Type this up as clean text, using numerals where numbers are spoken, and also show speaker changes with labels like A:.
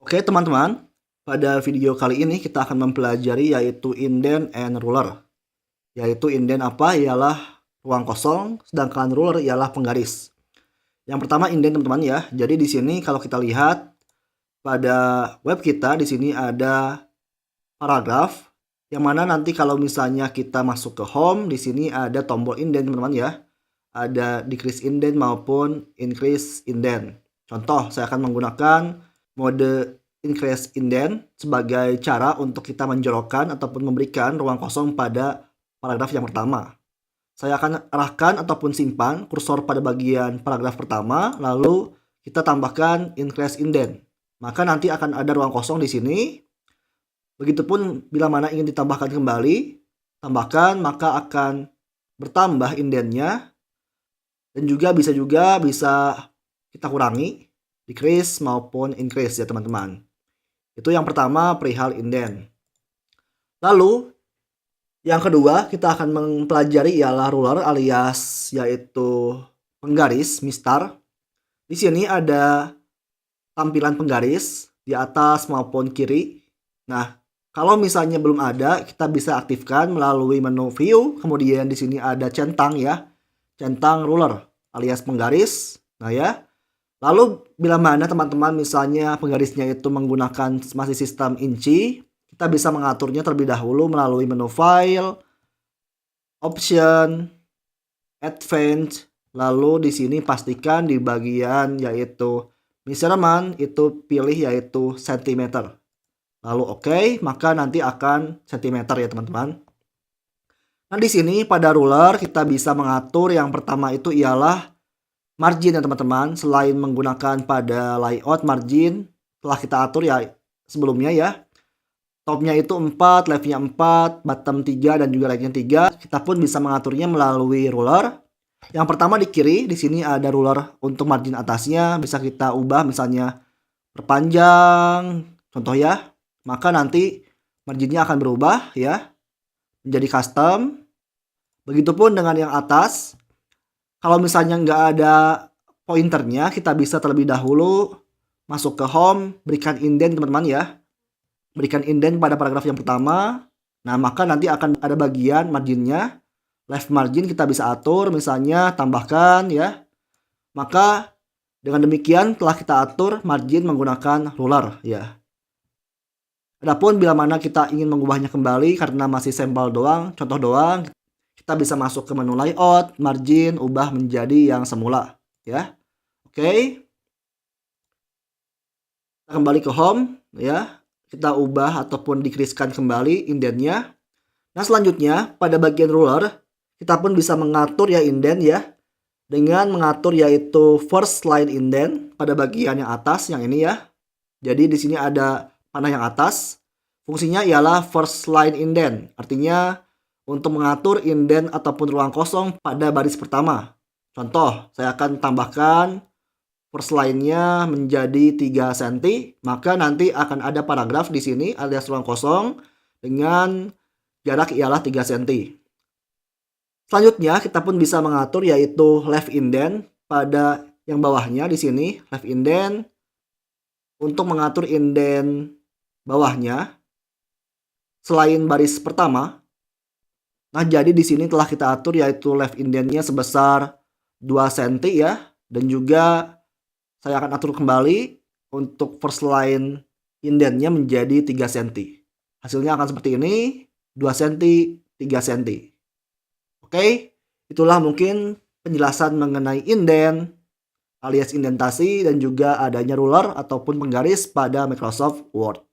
A: Oke teman-teman, pada video kali ini kita akan mempelajari yaitu indent and ruler. Yaitu indent apa? Ialah ruang kosong, sedangkan ruler ialah penggaris. Yang pertama indent teman-teman ya. Jadi di sini kalau kita lihat pada web kita di sini ada paragraf yang mana nanti kalau misalnya kita masuk ke home di sini ada tombol indent teman-teman ya. Ada decrease indent maupun increase indent. Contoh, saya akan menggunakan mode increase indent sebagai cara untuk kita menjorokkan ataupun memberikan ruang kosong pada paragraf yang pertama. Saya akan arahkan ataupun simpan kursor pada bagian paragraf pertama, lalu kita tambahkan increase indent. Maka nanti akan ada ruang kosong di sini. Begitupun bila mana ingin ditambahkan kembali, tambahkan maka akan bertambah indentnya. Dan juga bisa kita kurangi, decrease maupun increase ya teman-teman. Itu yang pertama perihal indent. Lalu yang kedua kita akan mempelajari ialah ruler alias yaitu penggaris mistar. Di sini ada tampilan penggaris di atas maupun kiri. Nah, kalau misalnya belum ada, kita bisa aktifkan melalui menu view. Kemudian di sini ada centang ya. Centang ruler alias penggaris. Nah ya. Lalu bila mana teman-teman misalnya penggarisnya itu menggunakan masih sistem inci, kita bisa mengaturnya terlebih dahulu melalui menu file, option, advanced. Lalu di sini pastikan di bagian yaitu measurement itu pilih yaitu cm. Lalu oke, maka nanti akan cm ya teman-teman. Nah, di sini pada ruler kita bisa mengatur yang pertama itu ialah margin ya teman-teman. Selain menggunakan pada layout margin, telah kita atur ya sebelumnya ya. Topnya itu 4, leftnya 4, bottom 3 dan juga rightnya 3. Kita pun bisa mengaturnya melalui ruler. Yang pertama di kiri, di sini ada ruler untuk margin atasnya. Bisa kita ubah misalnya perpanjang, contoh ya. Maka nanti marginnya akan berubah ya, menjadi custom. Begitupun dengan yang atas. Kalau misalnya nggak ada pointernya, kita bisa terlebih dahulu masuk ke home, berikan indent teman-teman ya. Berikan indent pada paragraf yang pertama. Nah, maka nanti akan ada bagian marginnya. Left margin kita bisa atur, misalnya tambahkan ya. Maka dengan demikian telah kita atur margin menggunakan ruler ya. Adapun bila mana kita ingin mengubahnya kembali karena masih sampel doang, contoh doang, kita bisa masuk ke menu layout, margin, ubah menjadi yang semula ya. Oke. Kita kembali ke home ya. Kita ubah ataupun decrease-kan kembali indentnya. Nah, selanjutnya pada bagian ruler kita pun bisa mengatur ya indent ya. Dengan mengatur yaitu first line indent pada bagian yang atas yang ini ya. Jadi di sini ada panah yang atas. Fungsinya ialah first line indent. Artinya untuk mengatur indent ataupun ruang kosong pada baris pertama. Contoh, saya akan tambahkan first line-nya menjadi 3 cm, maka nanti akan ada paragraf di sini alias ruang kosong dengan jarak ialah 3 cm. Selanjutnya kita pun bisa mengatur yaitu left indent pada yang bawahnya di sini, left indent untuk mengatur indent bawahnya selain baris pertama. Nah, jadi di sini telah kita atur yaitu left indentnya sebesar 2 cm ya. Dan juga saya akan atur kembali untuk first line indentnya menjadi 3 cm. Hasilnya akan seperti ini, 2 cm, 3 cm. Oke, itulah mungkin penjelasan mengenai indent alias indentasi dan juga adanya ruler ataupun penggaris pada Microsoft Word.